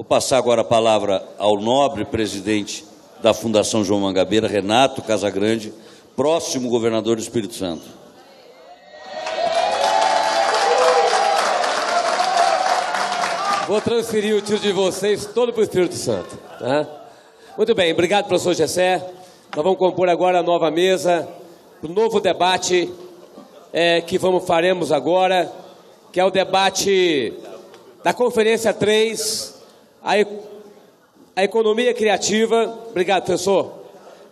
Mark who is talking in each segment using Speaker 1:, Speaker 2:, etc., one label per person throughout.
Speaker 1: Vou passar agora a palavra ao nobre presidente da Fundação João Mangabeira, Renato Casagrande, próximo governador do Espírito Santo.
Speaker 2: Vou transferir o tiro de vocês todo para o Espírito Santo. Tá? Muito bem, obrigado, professor Gessé. Nós vamos compor agora a nova mesa, o novo debate que faremos agora, que é o debate da Conferência 3, a economia criativa. Obrigado, professor.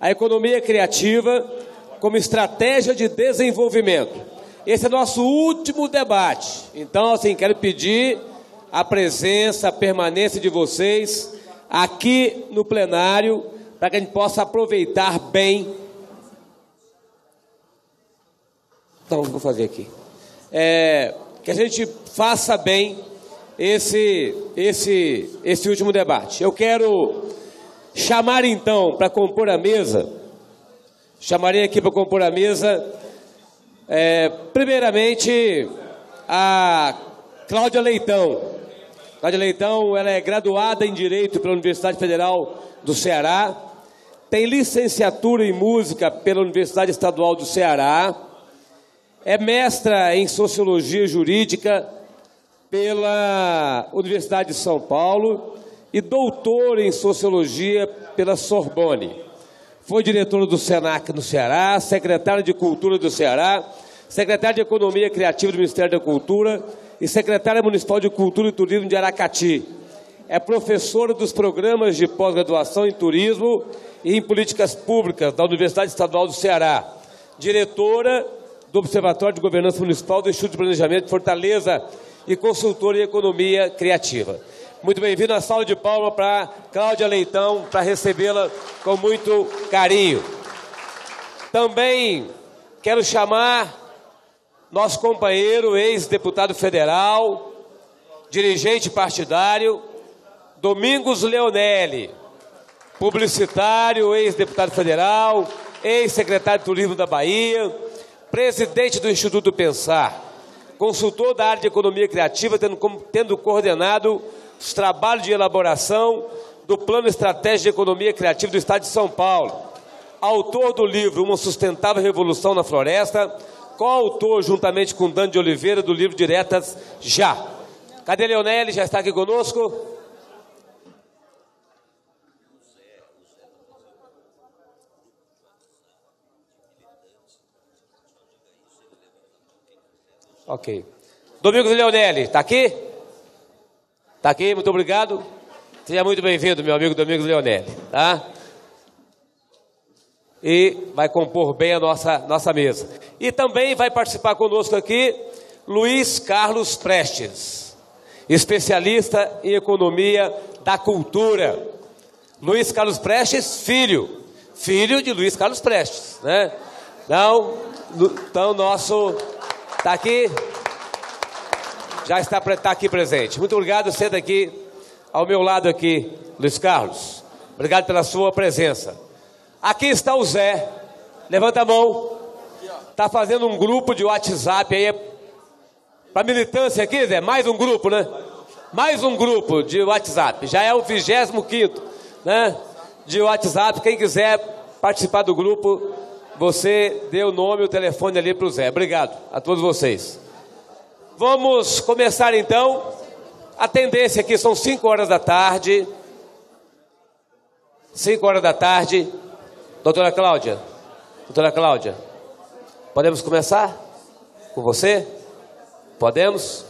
Speaker 2: A economia criativa como estratégia de desenvolvimento. Esse é nosso último debate. Então, assim, quero pedir a presença, a permanência de vocês aqui no plenário, para que a gente possa aproveitar bem. Então, vou fazer aqui. Que a gente faça bem esse último debate. Eu quero chamar, então, para compor a mesa, chamarei aqui para compor a mesa, primeiramente, a Cláudia Leitão. Cláudia Leitão, ela é graduada em Direito pela Universidade Federal do Ceará, tem licenciatura em Música pela Universidade Estadual do Ceará, é mestra em Sociologia Jurídica pela Universidade de São Paulo e doutora em Sociologia pela Sorbonne. Foi diretora do SENAC no Ceará, secretária de Cultura do Ceará, secretária de Economia Criativa do Ministério da Cultura e secretária municipal de Cultura e Turismo de Aracati. É professora dos programas de pós-graduação em Turismo e em Políticas Públicas da Universidade Estadual do Ceará. Diretora do Observatório de Governança Municipal do Instituto de Planejamento de Fortaleza e consultora em Economia Criativa. Muito bem-vindo à salva de palmas para Cláudia Leitão, para recebê-la com muito carinho. Também quero chamar nosso companheiro, ex-deputado federal, dirigente partidário, Domingos Leonelli, publicitário, ex-deputado federal, ex-secretário de Turismo da Bahia, presidente do Instituto Pensar, consultor da área de Economia Criativa, tendo coordenado os trabalhos de elaboração do Plano Estratégico de Economia Criativa do Estado de São Paulo, autor do livro Uma Sustentável Revolução na Floresta, coautor, juntamente com Dani de Oliveira, do livro Diretas Já. Cadê Leonelli? Já está aqui conosco? Ok. Domingos Leonelli, está aqui? Está aqui, muito obrigado. Seja muito bem-vindo, meu amigo Domingos Leonelli. Tá? E vai compor bem a nossa mesa. E também vai participar conosco aqui Luiz Carlos Prestes, especialista em economia da cultura. Luiz Carlos Prestes, filho de Luiz Carlos Prestes, né? Então nosso está aqui, já está aqui presente. Muito obrigado, senta aqui ao meu lado aqui, Luiz Carlos. Obrigado pela sua presença. Aqui está o Zé, levanta a mão, está fazendo um grupo de WhatsApp aí, para militância aqui, Zé, mais um grupo, né? Mais um grupo de WhatsApp, já é o 25º, né, de WhatsApp. Quem quiser participar do grupo, você dê o nome e o telefone ali para o Zé. Obrigado a todos vocês. Vamos começar então. A tendência aqui são 5 horas da tarde. 5 horas da tarde. Doutora Cláudia, podemos começar com você? Podemos?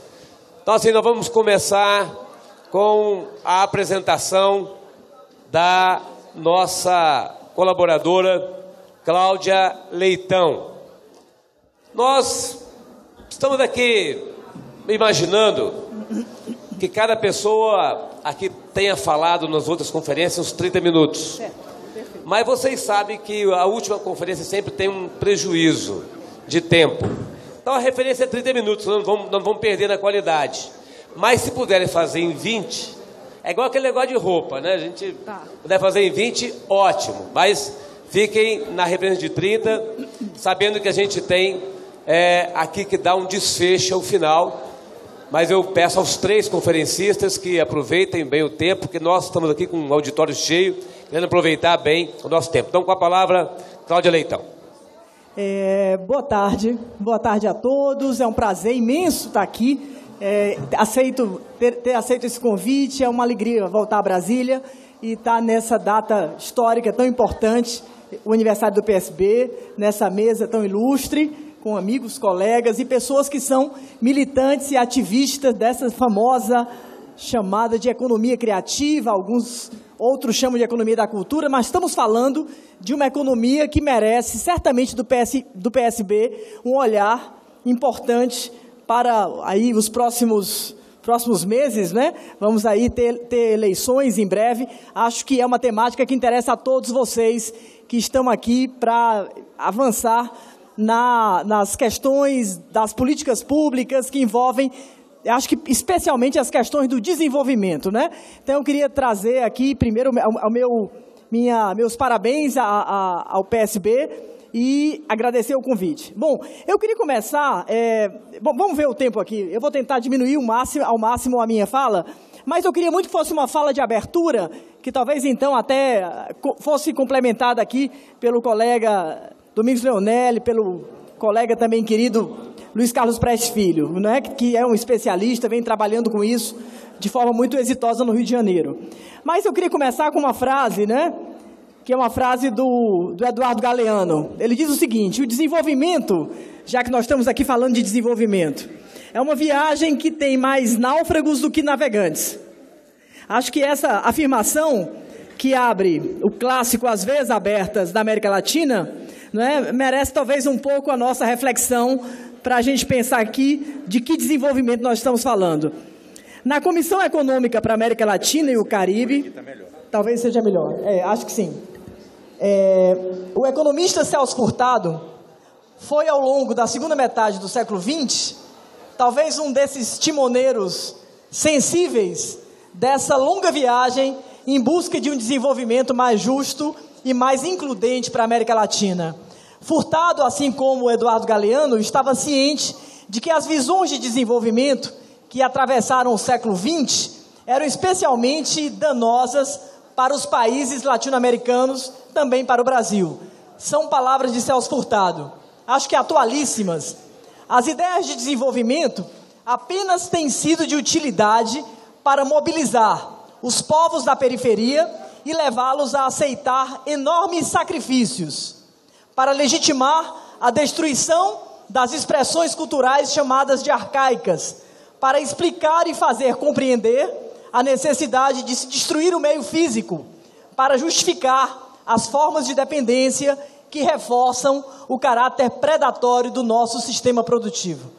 Speaker 2: Então assim, nós vamos começar com a apresentação da nossa colaboradora Cláudia Leitão. Nós estamos aqui imaginando que cada pessoa aqui tenha falado nas outras conferências uns 30 minutos. Mas vocês sabem que a última conferência sempre tem um prejuízo de tempo. Então a referência é 30 minutos, não vamos perder na qualidade. Mas se puderem fazer em 20, é igual aquele negócio de roupa, né? A gente puder fazer em 20, ótimo. Mas fiquem na referência de 30, sabendo que a gente tem aqui que dar um desfecho ao final. mas eu peço aos 3 conferencistas que aproveitem bem o tempo, porque nós estamos aqui com um auditório cheio, querendo aproveitar bem o nosso tempo. Então, com a palavra, Cláudia Leitão.
Speaker 3: Boa tarde a todos, é um prazer imenso estar aqui, ter aceito esse convite, é uma alegria voltar a Brasília e estar nessa data histórica tão importante, o aniversário do PSB, nessa mesa tão ilustre, com amigos, colegas e pessoas que são militantes e ativistas dessa famosa chamada de economia criativa, alguns outros chamam de economia da cultura, mas estamos falando de uma economia que merece, certamente do PSB, um olhar importante para aí os próximos meses, né? Vamos aí ter eleições em breve. Acho que é uma temática que interessa a todos vocês que estão aqui para avançar nas questões das políticas públicas que envolvem, acho que especialmente as questões do desenvolvimento, né? Então eu queria trazer aqui primeiro meus parabéns ao PSB e agradecer o convite. Bom, eu queria começar, vamos ver o tempo aqui, eu vou tentar diminuir ao máximo a minha fala, mas eu queria muito que fosse uma fala de abertura, que talvez então até fosse complementada aqui pelo colega Domingos Leonelli, pelo colega também querido Luiz Carlos Prestes Filho, né, que é um especialista, vem trabalhando com isso de forma muito exitosa no Rio de Janeiro. Mas eu queria começar com uma frase, né, que é uma frase do Eduardo Galeano. Ele diz o seguinte: o desenvolvimento, já que nós estamos aqui falando de desenvolvimento, é uma viagem que tem mais náufragos do que navegantes. Acho que essa afirmação, que abre o clássico As Veias Abertas da América Latina, né, merece talvez um pouco a nossa reflexão para a gente pensar aqui de que desenvolvimento nós estamos falando. Na Comissão Econômica para a América Latina e o Caribe, talvez seja melhor, acho que sim. O economista Celso Furtado foi, ao longo da segunda metade do século XX, talvez um desses timoneiros sensíveis dessa longa viagem em busca de um desenvolvimento mais justo e mais includente para a América Latina. Furtado, assim como Eduardo Galeano, estava ciente de que as visões de desenvolvimento que atravessaram o século XX eram especialmente danosas para os países latino-americanos, também para o Brasil. São palavras de Celso Furtado. Acho que atualíssimas. As ideias de desenvolvimento apenas têm sido de utilidade para mobilizar os povos da periferia e levá-los a aceitar enormes sacrifícios, para legitimar a destruição das expressões culturais chamadas de arcaicas, para explicar e fazer compreender a necessidade de se destruir o meio físico, para justificar as formas de dependência que reforçam o caráter predatório do nosso sistema produtivo.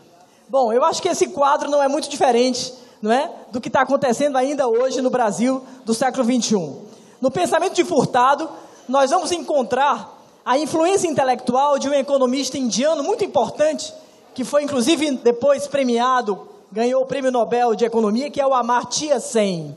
Speaker 3: Bom, eu acho que esse quadro não é muito diferente, não é, do que está acontecendo ainda hoje no Brasil do século XXI. No pensamento de Furtado, nós vamos encontrar a influência intelectual de um economista indiano muito importante, que foi inclusive depois premiado, ganhou o Prêmio Nobel de Economia, que é o Amartya Sen,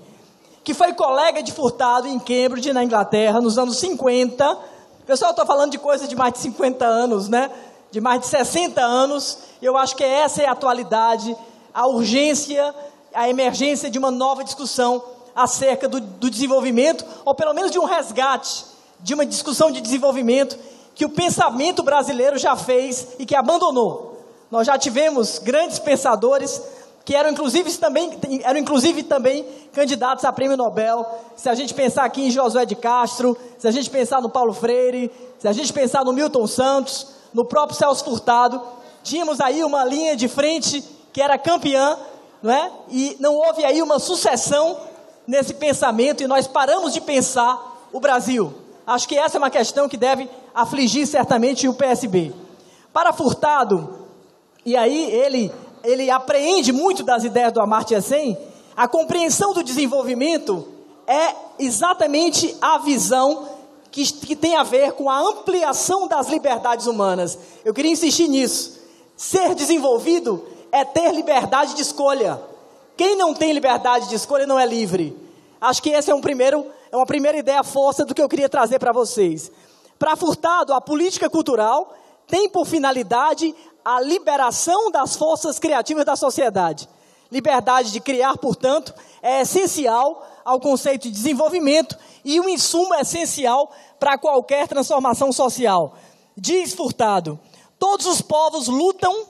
Speaker 3: que foi colega de Furtado em Cambridge, na Inglaterra, nos anos 50. Pessoal, eu estou falando de coisa de mais de 50 anos, né? De mais de 60 anos. Eu acho que essa é a atualidade, a urgência, a emergência de uma nova discussão acerca do desenvolvimento, ou pelo menos de um resgate, de uma discussão de desenvolvimento que o pensamento brasileiro já fez e que abandonou. Nós já tivemos grandes pensadores que eram inclusive também candidatos a prêmio Nobel. Se a gente pensar aqui em Josué de Castro, se a gente pensar no Paulo Freire, se a gente pensar no Milton Santos, no próprio Celso Furtado, tínhamos aí uma linha de frente que era campeã, não é? E não houve aí uma sucessão nesse pensamento e nós paramos de pensar o Brasil. Acho que essa é uma questão que deve afligir certamente o PSB. Para Furtado, e aí ele apreende muito das ideias do Amartya Sen, a compreensão do desenvolvimento é exatamente a visão que tem a ver com a ampliação das liberdades humanas. Eu queria insistir nisso. Ser desenvolvido é ter liberdade de escolha. Quem não tem liberdade de escolha não é livre. Acho que essa é uma primeira ideia força do que eu queria trazer para vocês. Para Furtado, a política cultural tem por finalidade a liberação das forças criativas da sociedade. Liberdade de criar, portanto, é essencial ao conceito de desenvolvimento e um insumo essencial para qualquer transformação social. Diz Furtado: todos os povos lutam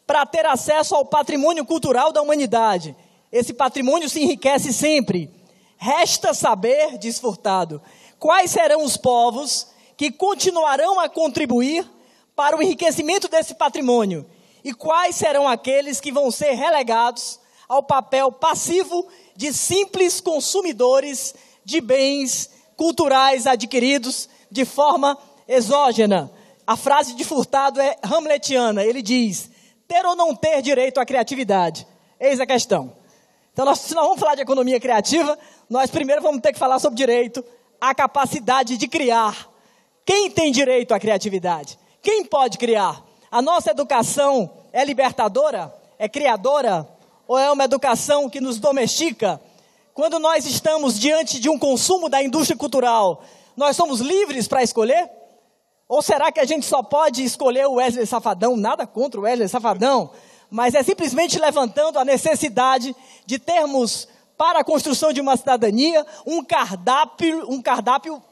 Speaker 3: para ter acesso ao patrimônio cultural da humanidade. Esse patrimônio se enriquece sempre. Resta saber, diz Furtado, quais serão os povos que continuarão a contribuir para o enriquecimento desse patrimônio e quais serão aqueles que vão ser relegados ao papel passivo de simples consumidores de bens culturais adquiridos de forma exógena. A frase de Furtado é hamletiana. Ele diz: ter ou não ter direito à criatividade? Eis a questão. Então, se nós vamos falar de economia criativa, nós primeiro vamos ter que falar sobre direito à capacidade de criar. Quem tem direito à criatividade? Quem pode criar? A nossa educação é libertadora? É criadora? Ou é uma educação que nos domestica? Quando nós estamos diante de um consumo da indústria cultural, nós somos livres para escolher? Ou será que a gente só pode escolher o Wesley Safadão? Nada contra o Wesley Safadão, mas é simplesmente levantando a necessidade de termos, para a construção de uma cidadania, um cardápio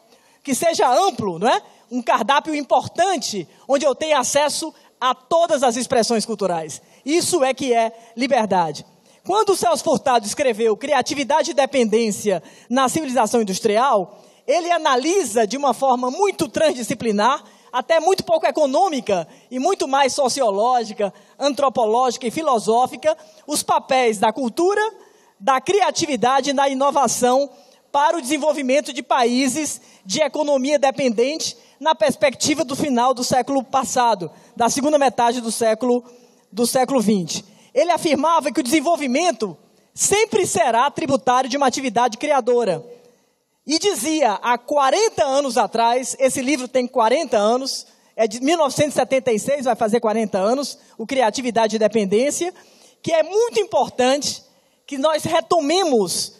Speaker 3: que seja amplo, não é? Um cardápio importante, onde eu tenha acesso a todas as expressões culturais. Isso é que é liberdade. Quando o Celso Furtado escreveu Criatividade e Dependência na Civilização Industrial, ele analisa de uma forma muito transdisciplinar, até muito pouco econômica e muito mais sociológica, antropológica e filosófica, os papéis da cultura, da criatividade e da inovação para o desenvolvimento de países de economia dependente na perspectiva do final do século passado, da segunda metade do século XX. Ele afirmava que o desenvolvimento sempre será tributário de uma atividade criadora. E dizia, há 40 anos atrás, esse livro tem 40 anos, é de 1976, vai fazer 40 anos, o Criatividade e Dependência, que é muito importante que nós retomemos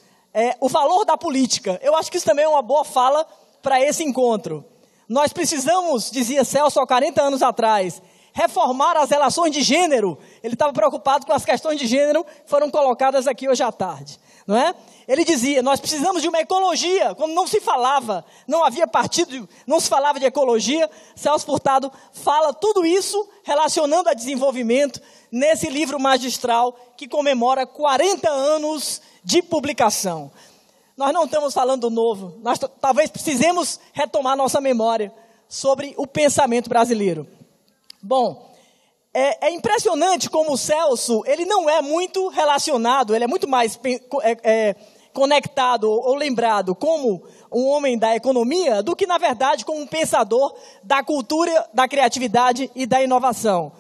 Speaker 3: o valor da política. Eu acho que isso também é uma boa fala para esse encontro. Nós precisamos, dizia Celso há 40 anos atrás, reformar as relações de gênero. Ele estava preocupado com as questões de gênero que foram colocadas aqui hoje à tarde, não é? Ele dizia, nós precisamos de uma ecologia. Quando não se falava, não havia partido, não se falava de ecologia, Celso Furtado fala tudo isso relacionando a desenvolvimento nesse livro magistral que comemora 40 anos de publicação. Nós não estamos falando novo, nós talvez precisemos retomar nossa memória sobre o pensamento brasileiro. Bom, é impressionante como o Celso, ele não é muito relacionado, ele é muito mais conectado ou lembrado como um homem da economia do que, na verdade, como um pensador da cultura, da criatividade e da inovação.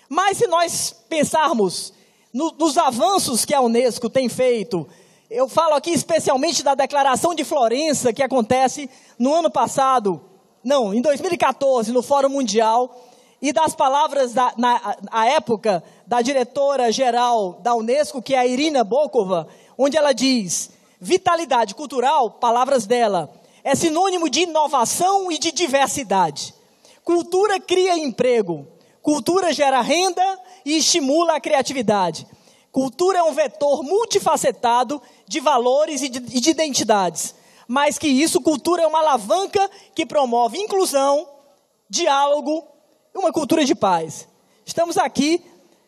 Speaker 3: Mas se nós pensarmos nos avanços que a Unesco tem feito, eu falo aqui especialmente da Declaração de Florença, que acontece no ano passado, não, em 2014, no Fórum Mundial, e das palavras, na época, da diretora-geral da Unesco, que é a Irina Bokova, onde ela diz, vitalidade cultural, palavras dela, é sinônimo de inovação e de diversidade. Cultura cria emprego, cultura gera renda e estimula a criatividade. Cultura é um vetor multifacetado de valores e de identidades. Mais que isso, cultura é uma alavanca que promove inclusão, diálogo, uma cultura de paz. Estamos aqui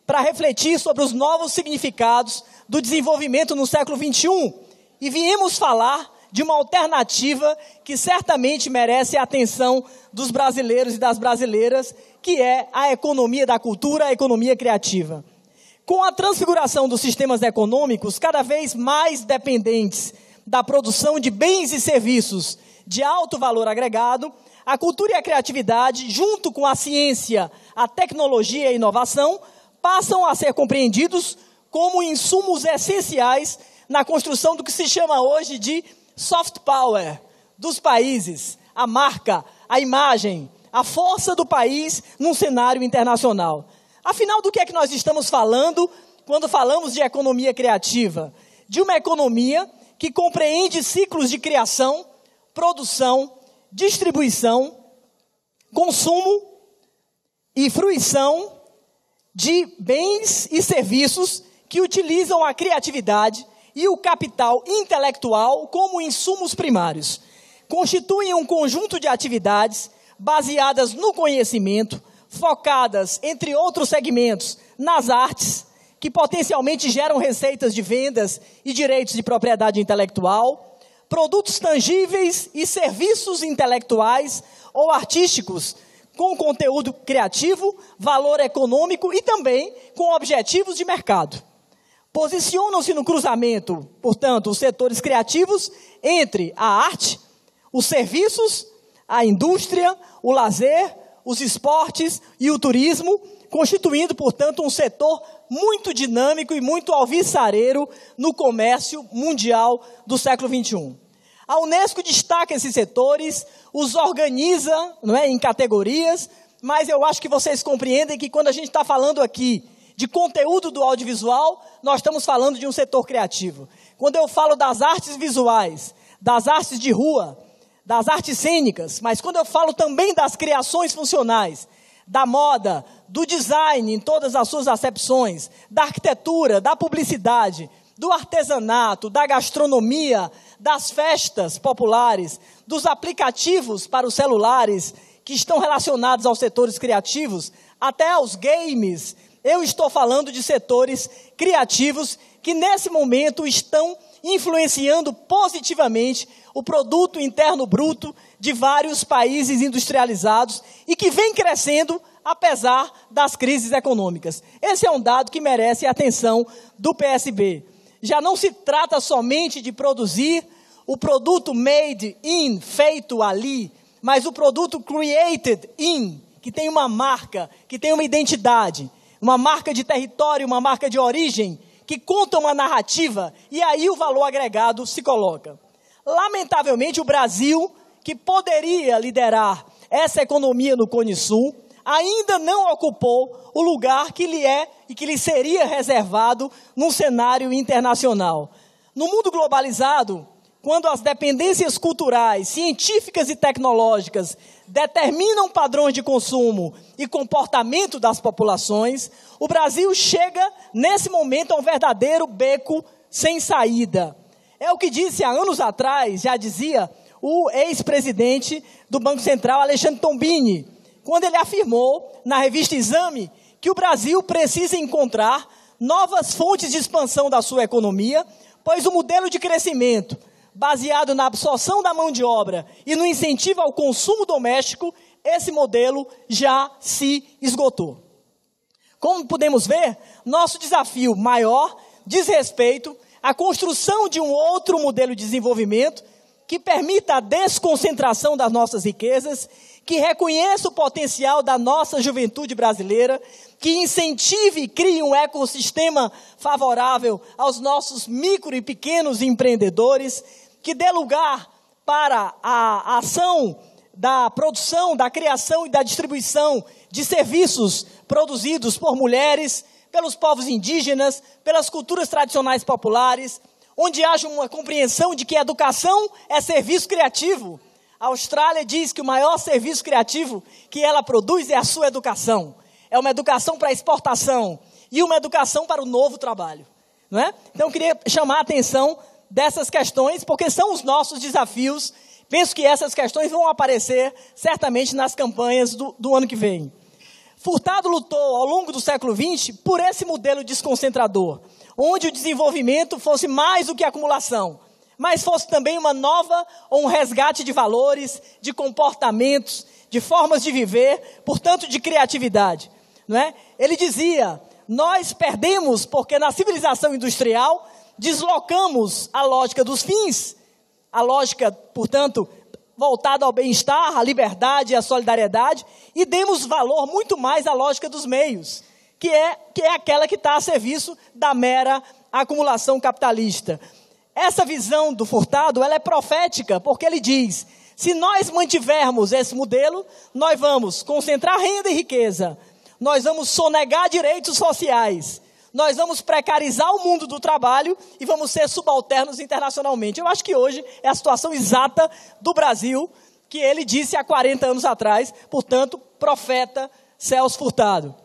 Speaker 3: para refletir sobre os novos significados do desenvolvimento no século XXI e viemos falar de uma alternativa que certamente merece a atenção dos brasileiros e das brasileiras, que é a economia da cultura, a economia criativa. Com a transfiguração dos sistemas econômicos cada vez mais dependentes da produção de bens e serviços de alto valor agregado, a cultura e a criatividade, junto com a ciência, a tecnologia e a inovação, passam a ser compreendidos como insumos essenciais na construção do que se chama hoje de soft power dos países, a marca, a imagem, a força do país num cenário internacional. Afinal, do que é que nós estamos falando quando falamos de economia criativa? De uma economia que compreende ciclos de criação, produção, distribuição, consumo e fruição de bens e serviços
Speaker 4: que utilizam a criatividade e o capital intelectual como insumos primários. Constituem um conjunto de atividades baseadas no conhecimento, focadas, entre outros segmentos, nas artes, que potencialmente geram receitas de vendas e direitos de propriedade intelectual, produtos tangíveis e serviços intelectuais ou artísticos com conteúdo criativo, valor econômico e também com objetivos de mercado. Posicionam-se no cruzamento, portanto, os setores criativos entre a arte, os serviços, a indústria, o lazer, os esportes e o turismo, constituindo, portanto, um setor muito dinâmico e muito alvissareiro no comércio mundial do século XXI. A Unesco destaca esses setores, os organiza, não é, em categorias, mas eu acho que vocês compreendem que quando a gente está falando aqui de conteúdo do audiovisual, nós estamos falando de um setor criativo. Quando eu falo das artes visuais, das artes de rua, das artes cênicas, mas quando eu falo também das criações funcionais, da moda, do design em todas as suas acepções, da arquitetura, da publicidade, do artesanato, da gastronomia, das festas populares, dos aplicativos para os celulares que estão relacionados aos setores criativos, até aos games, eu estou falando de setores criativos que nesse momento estão influenciando positivamente o produto interno bruto de vários países industrializados e que vem crescendo apesar das crises econômicas. Esse é um dado que merece a atenção do PSB. Já não se trata somente de produzir o produto made in, feito ali, mas o produto created in, que tem uma marca, que tem uma identidade, uma marca de território, uma marca de origem, que conta uma narrativa, e aí o valor agregado se coloca. Lamentavelmente, o Brasil, que poderia liderar essa economia no Cone Sul, ainda não ocupou o lugar que lhe é e que lhe seria reservado no cenário internacional. No mundo globalizado, quando as dependências culturais, científicas e tecnológicas determinam padrões de consumo e comportamento das populações, o Brasil chega, nesse momento, a um verdadeiro beco sem saída. É o que disse há anos atrás, já dizia o ex-presidente do Banco Central, Alexandre Tombini, quando ele afirmou na revista Exame que o Brasil precisa encontrar novas fontes de expansão da sua economia, pois o modelo de crescimento baseado na absorção da mão de obra e no incentivo ao consumo doméstico, esse modelo já se esgotou. Como podemos ver, nosso desafio maior diz respeito à construção de um outro modelo de desenvolvimento que permita a desconcentração das nossas riquezas, que reconheça o potencial da nossa juventude brasileira, que incentive e crie um ecossistema favorável aos nossos micro e pequenos empreendedores, que dê lugar para a ação da produção, da criação e da distribuição de serviços produzidos por mulheres, pelos povos indígenas, pelas culturas tradicionais populares, onde haja uma compreensão de que a educação é serviço criativo. A Austrália diz que o maior serviço criativo que ela produz é a sua educação. É uma educação para exportação e uma educação para o novo trabalho. Não é? Então, eu queria chamar a atenção dessas questões, porque são os nossos desafios. Penso que essas questões vão aparecer certamente nas campanhas do ano que vem. Furtado lutou ao longo do século XX por esse modelo desconcentrador, onde o desenvolvimento fosse mais do que acumulação, mas fosse também uma nova ou um resgate de valores, de comportamentos, de formas de viver, portanto de criatividade. Não é? Ele dizia, nós perdemos porque na civilização industrial deslocamos a lógica dos fins, a lógica, portanto, voltada ao bem-estar, à liberdade e à solidariedade, e demos valor muito mais à lógica dos meios, que é aquela que está a serviço da mera acumulação capitalista. Essa visão do Furtado, ela é profética, porque ele diz, se nós mantivermos esse modelo, nós vamos concentrar renda e riqueza, nós vamos sonegar direitos sociais, nós vamos precarizar o mundo do trabalho e vamos ser subalternos internacionalmente. Eu acho que hoje é a situação exata do Brasil, que ele disse há 40 anos atrás, portanto, profeta Celso Furtado.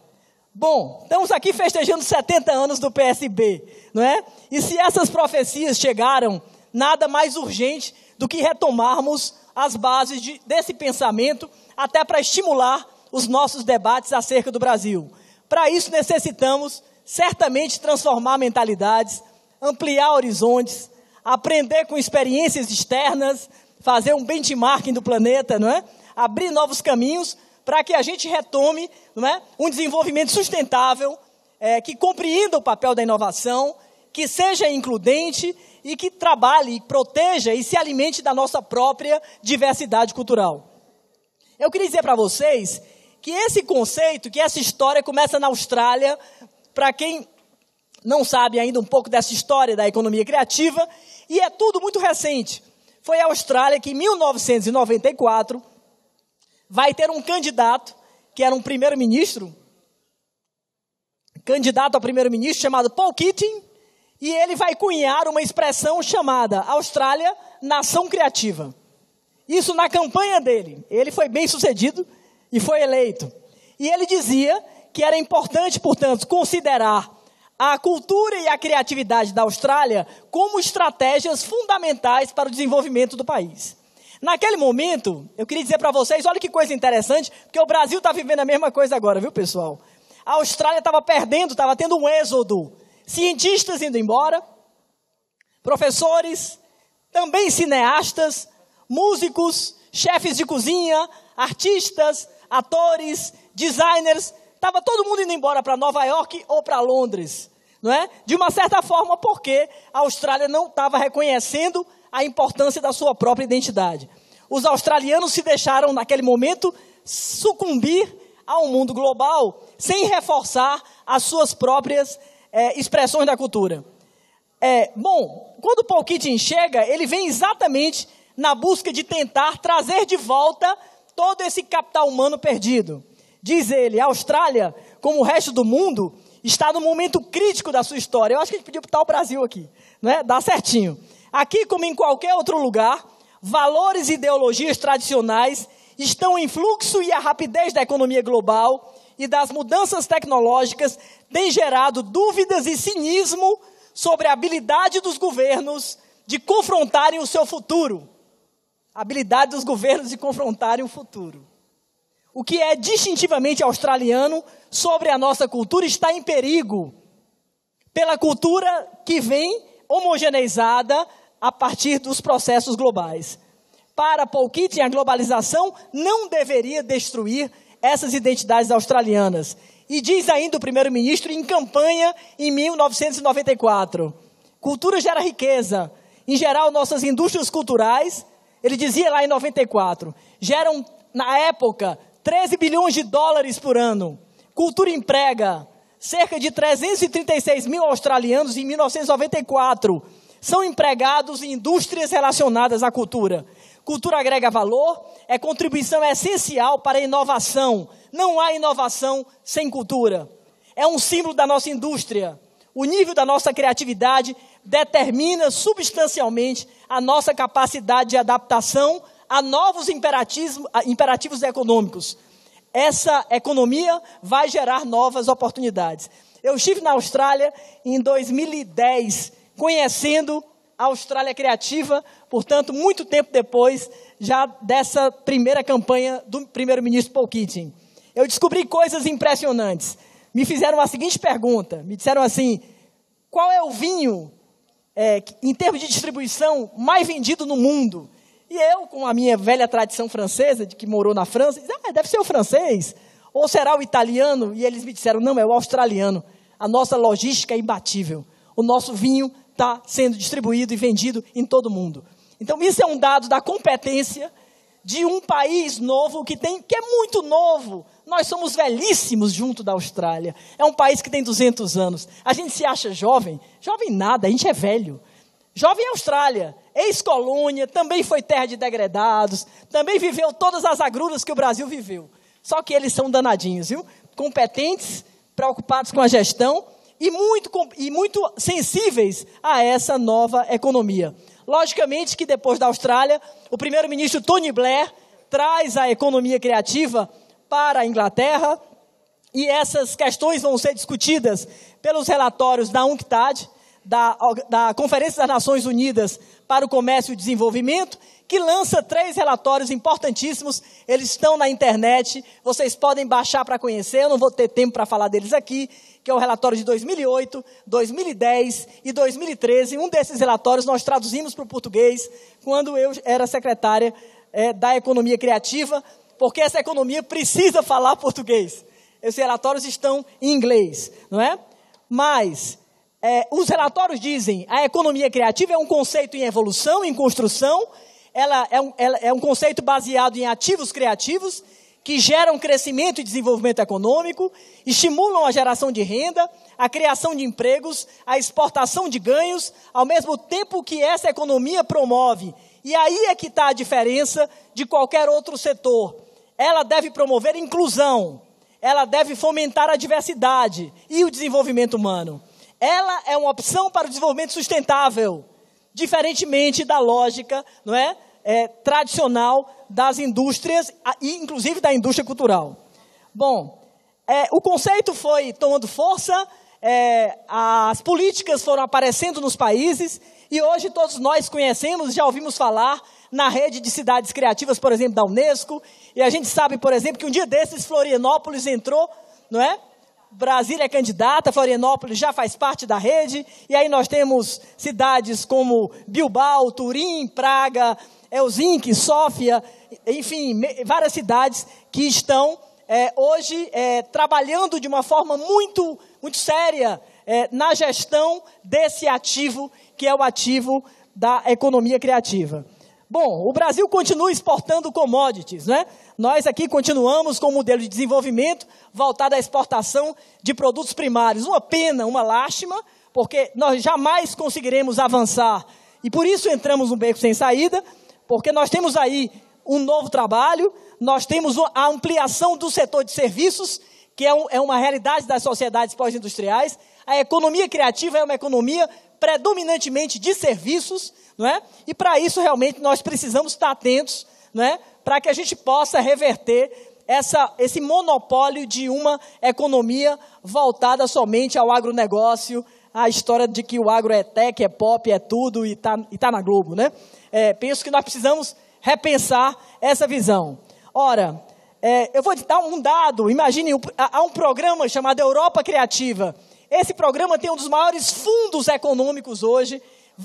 Speaker 4: Bom, estamos aqui festejando 70 anos do PSB, não é? E se essas profecias chegaram, nada mais urgente do que retomarmos as bases desse pensamento, até para estimular os nossos debates acerca do Brasil. Para isso necessitamos, certamente, transformar mentalidades, ampliar horizontes, aprender com experiências externas, fazer um benchmarking do planeta, não é? Abrir novos caminhos para que a gente retome, não é? Um desenvolvimento sustentável, que compreenda o papel da inovação, que seja includente e que trabalhe, proteja e se alimente da nossa própria diversidade cultural. Eu queria dizer para vocês que esse conceito, que essa história começa na Austrália. Para quem não sabe ainda um pouco dessa história da economia criativa, e é tudo muito recente. Foi a Austrália que, em 1994, vai ter um candidato, que era um candidato a primeiro-ministro, chamado Paul Keating, e ele vai cunhar uma expressão chamada Austrália, Nação Criativa. Isso na campanha dele. Ele foi bem sucedido e foi eleito. E ele dizia que era importante, portanto, considerar a cultura e a criatividade da Austrália como estratégias fundamentais para o desenvolvimento do país. Naquele momento, eu queria dizer para vocês, olha que coisa interessante, porque o Brasil está vivendo a mesma coisa agora, viu, pessoal? A Austrália estava perdendo, estava tendo um êxodo. Cientistas indo embora, professores, também cineastas, músicos, chefes de cozinha, artistas, atores, designers. Estava todo mundo indo embora para Nova York ou para Londres, não é? De uma certa forma, porque a Austrália não estava reconhecendo a importância da sua própria identidade. Os australianos se deixaram, naquele momento, sucumbir ao mundo global, sem reforçar as suas próprias expressões da cultura. Bom, quando Paul Keating chega, ele vem exatamente na busca de tentar trazer de volta todo esse capital humano perdido. Diz ele, a Austrália, como o resto do mundo, está no momento crítico da sua história. Eu acho que a gente podia botar o Brasil aqui, não é? Dá certinho. Aqui, como em qualquer outro lugar, valores e ideologias tradicionais estão em fluxo, e a rapidez da economia global e das mudanças tecnológicas tem gerado dúvidas e cinismo sobre a habilidade dos governos de confrontarem o seu futuro. A habilidade dos governos de confrontarem o futuro. O que é distintivamente australiano sobre a nossa cultura está em perigo pela cultura que vem homogeneizada a partir dos processos globais. Para Paul Keating, a globalização não deveria destruir essas identidades australianas. E diz ainda o primeiro-ministro em campanha em 1994, cultura gera riqueza. Em geral, nossas indústrias culturais, ele dizia lá em 94, geram, na época, 13 bilhões de dólares por ano. Cultura emprega cerca de 336 mil australianos em 1994. São empregados em indústrias relacionadas à cultura. Cultura agrega valor, é contribuição essencial para a inovação. Não há inovação sem cultura. É um símbolo da nossa indústria. O nível da nossa criatividade determina substancialmente a nossa capacidade de adaptação a novos imperativos econômicos. Essa economia vai gerar novas oportunidades. Eu estive na Austrália em 2010, conhecendo a Austrália Criativa, portanto, muito tempo depois já dessa primeira campanha do primeiro-ministro Paul Keating. Eu descobri coisas impressionantes. Me fizeram a seguinte pergunta, me disseram assim, qual é o vinho, em termos de distribuição, mais vendido no mundo? E eu, com a minha velha tradição francesa, de que morou na França, disse, deve ser o francês, ou será o italiano? E eles me disseram, não, é o australiano. A nossa logística é imbatível. O nosso vinho está sendo distribuído e vendido em todo o mundo. Então, isso é um dado da competência de um país novo, que é muito novo. Nós somos velhíssimos junto da Austrália. É um país que tem 200 anos. A gente se acha jovem. Jovem nada, a gente é velho. Jovem Austrália, ex-colônia, também foi terra de degredados, também viveu todas as agruras que o Brasil viveu. Só que eles são danadinhos, viu? Competentes, preocupados com a gestão e muito sensíveis a essa nova economia. Logicamente que depois da Austrália, o primeiro-ministro Tony Blair traz a economia criativa para a Inglaterra e essas questões vão ser discutidas pelos relatórios da UNCTAD, da Conferência das Nações Unidas para o Comércio e o Desenvolvimento, que lança 3 relatórios importantíssimos. Eles estão na internet, vocês podem baixar para conhecer, eu não vou ter tempo para falar deles aqui, que é o relatório de 2008, 2010 e 2013. Um desses relatórios nós traduzimos para o português quando eu era secretária da Economia Criativa, porque essa economia precisa falar português. Esses relatórios estão em inglês, não é? Mas os relatórios dizem a economia criativa é um conceito em evolução, em construção, ela é um conceito baseado em ativos criativos que geram crescimento e desenvolvimento econômico, estimulam a geração de renda, a criação de empregos, a exportação de ganhos, ao mesmo tempo que essa economia promove. E aí é que está a diferença de qualquer outro setor. Ela deve promover inclusão, ela deve fomentar a diversidade e o desenvolvimento humano. Ela é uma opção para o desenvolvimento sustentável, diferentemente da lógica, não é? Tradicional das indústrias, e inclusive da indústria cultural. Bom, o conceito foi tomando força, as políticas foram aparecendo nos países, e hoje todos nós conhecemos, já ouvimos falar na rede de cidades criativas, por exemplo, da Unesco, e a gente sabe, por exemplo, que um dia desses Florianópolis entrou, não é? Brasília é candidata, Florianópolis já faz parte da rede, e aí nós temos cidades como Bilbao, Turim, Praga, Helsinki, Sófia, enfim, várias cidades que estão hoje trabalhando de uma forma muito, muito séria na gestão desse ativo, que é o ativo da economia criativa. Bom, o Brasil continua exportando commodities, né? Nós aqui continuamos com um modelo de desenvolvimento voltado à exportação de produtos primários. Uma pena, uma lástima, porque nós jamais conseguiremos avançar. E por isso entramos num beco sem saída, porque nós temos aí um novo trabalho, nós temos a ampliação do setor de serviços, que é uma realidade das sociedades pós-industriais. A economia criativa é uma economia predominantemente de serviços, não é? E para isso realmente nós precisamos estar atentos, não é? Para que a gente possa reverter esse monopólio de uma economia voltada somente ao agronegócio, a história de que o agro é tech, é pop, é tudo e tá na Globo, né? Penso que nós precisamos repensar essa visão. Ora, eu vou dar um dado, imagine, há um programa chamado Europa Criativa. Esse programa tem um dos maiores fundos econômicos hoje,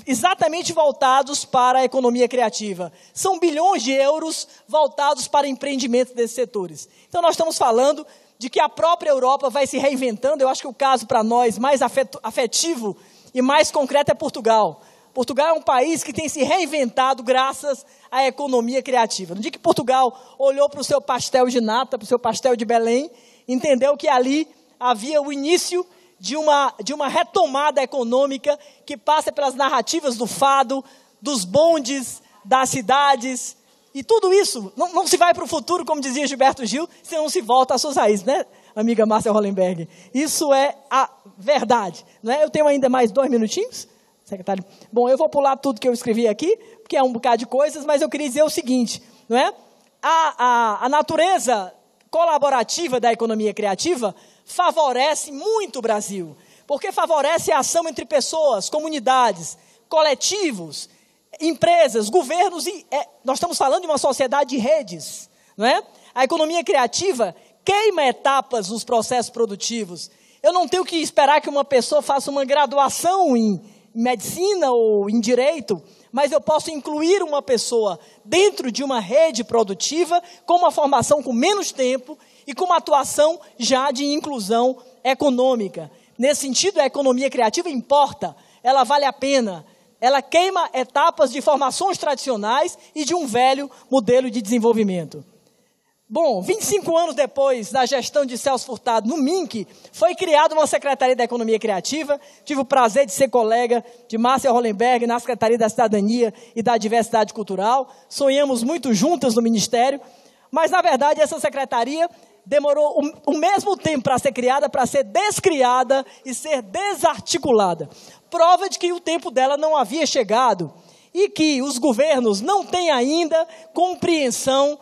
Speaker 4: exatamente voltados para a economia criativa. São bilhões de euros voltados para empreendimentos desses setores. Então nós estamos falando de que a própria Europa vai se reinventando. Eu acho que o caso para nós mais afetivo e mais concreto é Portugal. Portugal é um país que tem se reinventado graças à economia criativa. No dia que Portugal olhou para o seu pastel de nata, para o seu pastel de Belém, entendeu que ali havia o início de uma retomada econômica que passa pelas narrativas do fado, dos bondes, das cidades. E tudo isso não se vai para o futuro, como dizia Gilberto Gil, se não se volta às suas raízes, né, amiga Márcia Hollenberg? Isso é a verdade. Não é? Eu tenho ainda mais 2 minutinhos, secretário. Bom, eu vou pular tudo que eu escrevi aqui, porque é um bocado de coisas, mas eu queria dizer o seguinte, não é? A natureza colaborativa da economia criativa favorece muito o Brasil, porque favorece a ação entre pessoas, comunidades, coletivos, empresas, governos, e nós estamos falando de uma sociedade de redes, não é? A economia criativa queima etapas nos processos produtivos. Eu não tenho que esperar que uma pessoa faça uma graduação em medicina ou em direito, mas eu posso incluir uma pessoa dentro de uma rede produtiva com uma formação com menos tempo e com uma atuação já de inclusão econômica. Nesse sentido, a economia criativa importa, ela vale a pena. Ela queima etapas de formações tradicionais e de um velho modelo de desenvolvimento. Bom, 25 anos depois da gestão de Celso Furtado no MINC, foi criada uma Secretaria da Economia Criativa. Tive o prazer de ser colega de Márcia Hollenberg na Secretaria da Cidadania e da Diversidade Cultural. Sonhamos muito juntas no Ministério, mas, na verdade, essa secretaria demorou o mesmo tempo para ser criada, para ser descriada e ser desarticulada. Prova de que o tempo dela não havia chegado e que os governos não têm ainda compreensão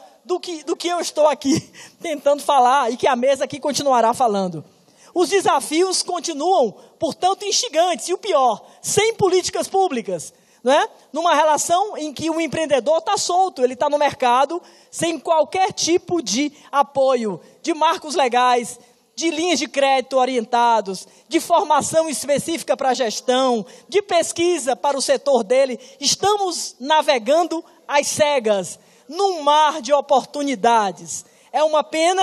Speaker 4: do que eu estou aqui tentando falar e que a mesa aqui continuará falando. Os desafios continuam, portanto, instigantes. E o pior, sem políticas públicas. Não é? Numa relação em que o empreendedor está solto, ele está no mercado, sem qualquer tipo de apoio, de marcos legais, de linhas de crédito orientados, de formação específica para a gestão, de pesquisa para o setor dele. Estamos navegando às cegas, num mar de oportunidades. É uma pena,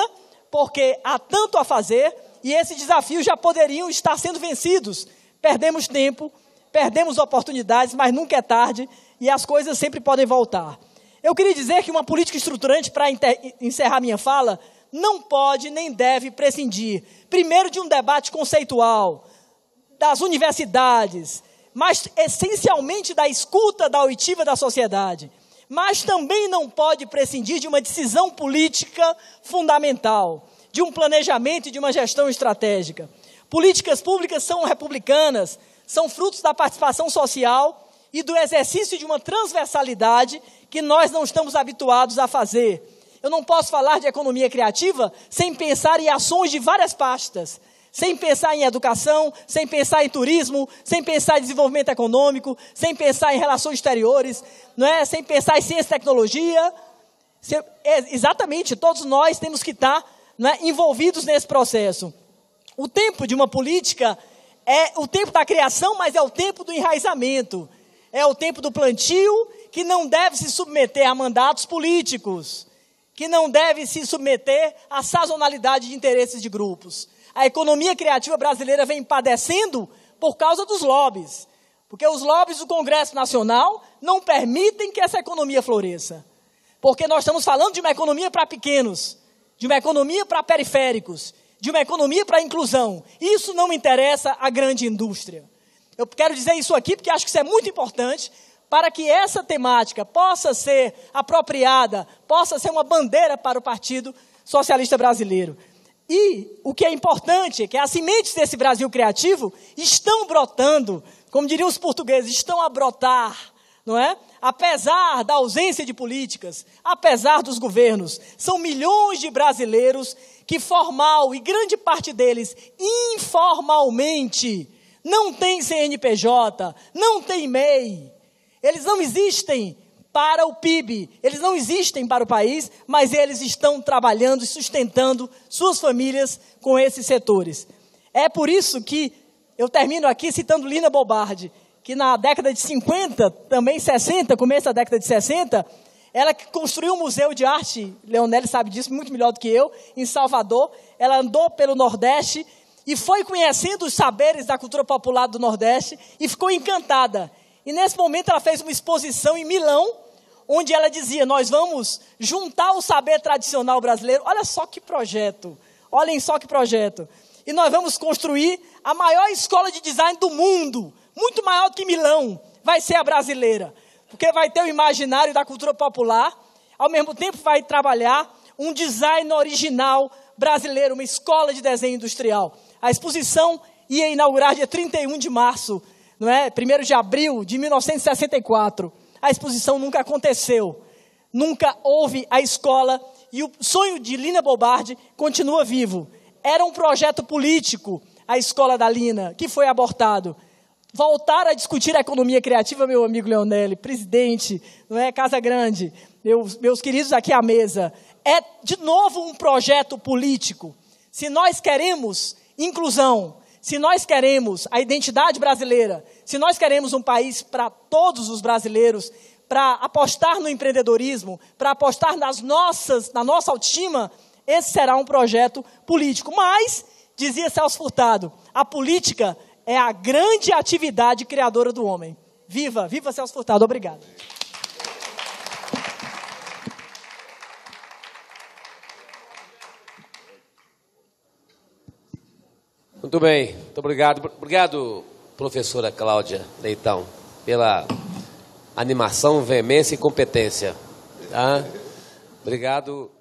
Speaker 4: porque há tanto a fazer, e esses desafios já poderiam estar sendo vencidos. Perdemos tempo, perdemos oportunidades, mas nunca é tarde, e as coisas sempre podem voltar. Eu queria dizer que uma política estruturante, para encerrar minha fala, não pode nem deve prescindir, primeiro, de um debate conceitual, das universidades, mas essencialmente da escuta da oitiva da sociedade. Mas também não pode prescindir de uma decisão política fundamental, de um planejamento e de uma gestão estratégica. Políticas públicas são republicanas, são frutos da participação social e do exercício de uma transversalidade que nós não estamos habituados a fazer. Eu não posso falar de economia criativa sem pensar em ações de várias pastas, sem pensar em educação, sem pensar em turismo, sem pensar em desenvolvimento econômico, sem pensar em relações exteriores, não é? Sem pensar em ciência e tecnologia. Exatamente, todos nós temos que estar, não é, envolvidos nesse processo. O tempo de uma política é o tempo da criação, mas é o tempo do enraizamento. É o tempo do plantio, que não deve se submeter a mandatos políticos, que não deve se submeter à sazonalidade de interesses de grupos. A economia criativa brasileira vem padecendo por causa dos lobbies, porque os lobbies do Congresso Nacional não permitem que essa economia floresça. Porque nós estamos falando de uma economia para pequenos, de uma economia para periféricos, de uma economia para inclusão. Isso não interessa à grande indústria. Eu quero dizer isso aqui porque acho que isso é muito importante para que essa temática possa ser apropriada, possa ser uma bandeira para o Partido Socialista Brasileiro. E o que é importante é que as sementes desse Brasil criativo estão brotando, como diriam os portugueses, estão a brotar, não é? Apesar da ausência de políticas, apesar dos governos, são milhões de brasileiros que formal, e grande parte deles informalmente, não tem CNPJ, não tem MEI. Eles não existem para o PIB, eles não existem para o país, mas eles estão trabalhando e sustentando suas famílias com esses setores. É por isso que eu termino aqui citando Lina Bobardi, que na década de 50, também 60, começo da década de 60, ela construiu um museu de arte, Leonelli sabe disso muito melhor do que eu, em Salvador. Ela andou pelo Nordeste e foi conhecendo os saberes da cultura popular do Nordeste e ficou encantada. E nesse momento ela fez uma exposição em Milão, onde ela dizia, nós vamos juntar o saber tradicional brasileiro. Olha só que projeto, olhem só que projeto. E nós vamos construir a maior escola de design do mundo, muito maior do que Milão, vai ser a brasileira. Porque vai ter o imaginário da cultura popular, ao mesmo tempo vai trabalhar um design original brasileiro, uma escola de desenho industrial. A exposição ia inaugurar dia 31 de março, não é? 1º de abril de 1964. A exposição nunca aconteceu, nunca houve a escola e o sonho de Lina Bobardi continua vivo. Era um projeto político, a escola da Lina, que foi abortado. Voltar a discutir a economia criativa, meu amigo Leonelli, presidente, não é? Casa Grande, meus queridos aqui à mesa, é de novo um projeto político. Se nós queremos inclusão, se nós queremos a identidade brasileira, se nós queremos um país para todos os brasileiros, para apostar no empreendedorismo, para apostar na nossa autoestima, esse será um projeto político. Mas, dizia Celso Furtado, a política é a grande atividade criadora do homem. Viva, viva Celso Furtado, obrigado.
Speaker 5: Muito bem, muito obrigado. Obrigado, professora Cláudia Leitão, pela animação, veemência e competência. Tá? Obrigado.